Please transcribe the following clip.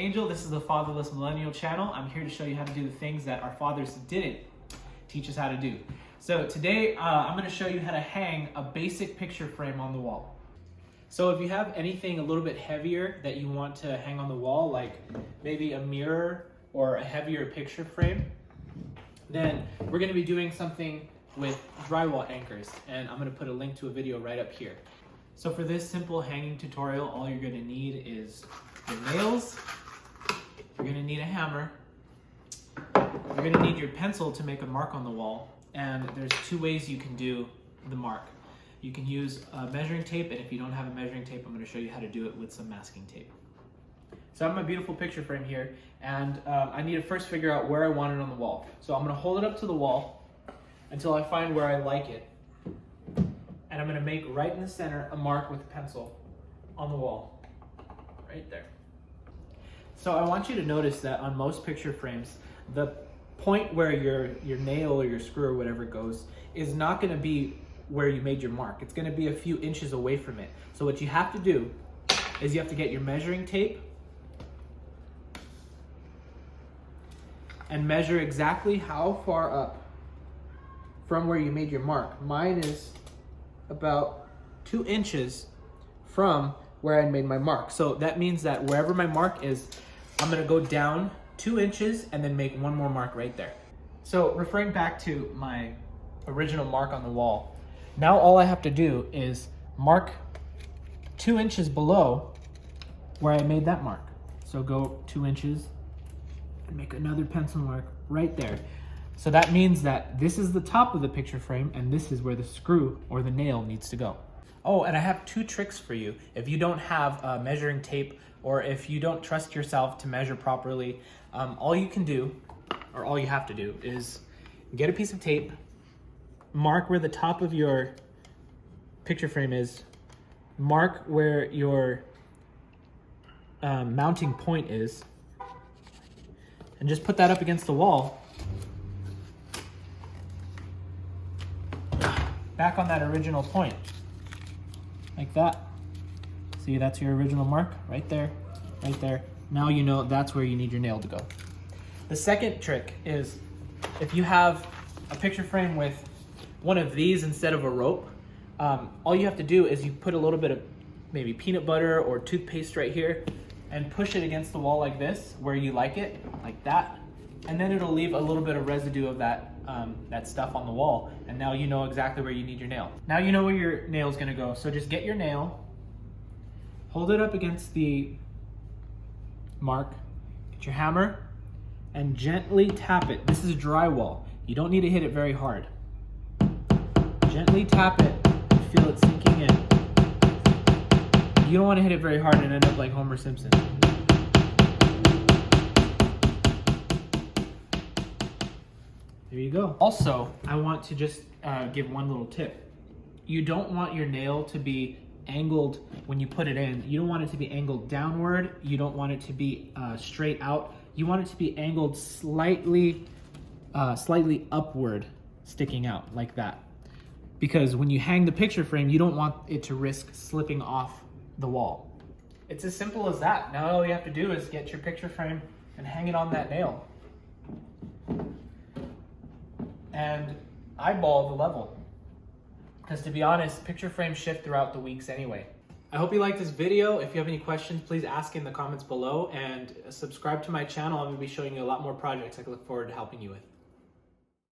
Angel. This is the Fatherless Millennial channel. I'm here to show you how to do the things that our fathers didn't teach us how to do. So today I'm going to show you how to hang a basic picture frame on the wall. So if you have anything a little bit heavier that you want to hang on the wall, like maybe a mirror or a heavier picture frame, then we're going to be doing something with drywall anchors, and I'm going to put a link to a video right up here. So for this simple hanging tutorial, all you're going to need is your nails, you're going to need a hammer, you're going to need your pencil to make a mark on the wall, and there's two ways you can do the mark. You can use measuring tape, and if you don't have a measuring tape, I'm going to show you how to do it with some masking tape. So I have my beautiful picture frame here, and I need to first figure out where I want it on the wall. So I'm going to hold it up to the wall until I find where I like it, and I'm going to make right in the center a mark with a pencil on the wall, right there. So I want you to notice that on most picture frames, the point where your nail or your screw or whatever goes is not going to be where you made your mark. It's going to be a few inches away from it. So what you have to do is you have to get your measuring tape and measure exactly how far up from where you made your mark. Mine is about 2 inches from where I made my mark. So that means that wherever my mark is, I'm going to go down 2 inches and then make one more mark right there. So referring back to my original mark on the wall, now all I have to do is mark 2 inches below where I made that mark. So go 2 inches and make another pencil mark right there. So that means that this is the top of the picture frame and this is where the screw or the nail needs to go. Oh, and I have 2 tricks for you. If you don't have measuring tape, or if you don't trust yourself to measure properly, all you can do, or all you have to do, is get a piece of tape, mark where the top of your picture frame is, mark where your mounting point is, and just put that up against the wall, back on that original point, like that. See, that's your original mark, right there, right there. Now you know that's where you need your nail to go. The second trick is, if you have a picture frame with one of these instead of a rope, all you have to do is you put a little bit of maybe peanut butter or toothpaste right here and push it against the wall like this, where you like it, like that, and then it'll leave a little bit of residue of that that stuff on the wall, and now you know exactly where you need your nail. Now you know where your nail is going to go, so just get your nail, hold it up against the mark, get your hammer, and gently tap it. This is drywall. You don't need to hit it very hard. Gently tap it and feel it sinking in. You don't want to hit it very hard and end up like Homer Simpson. There you go. Also, I want to just give one little tip. You don't want your nail to be angled when you put it in. You don't want it to be angled downward. You don't want it to be straight out. You want it to be angled slightly upward, sticking out like that. Because when you hang the picture frame, you don't want it to risk slipping off the wall. It's as simple as that. Now all you have to do is get your picture frame and hang it on that nail. And eyeball the level. Because to be honest, picture frames shift throughout the weeks anyway. I hope you liked this video. If you have any questions, please ask in the comments below, and subscribe to my channel. I'm going to be showing you a lot more projects I look forward to helping you with.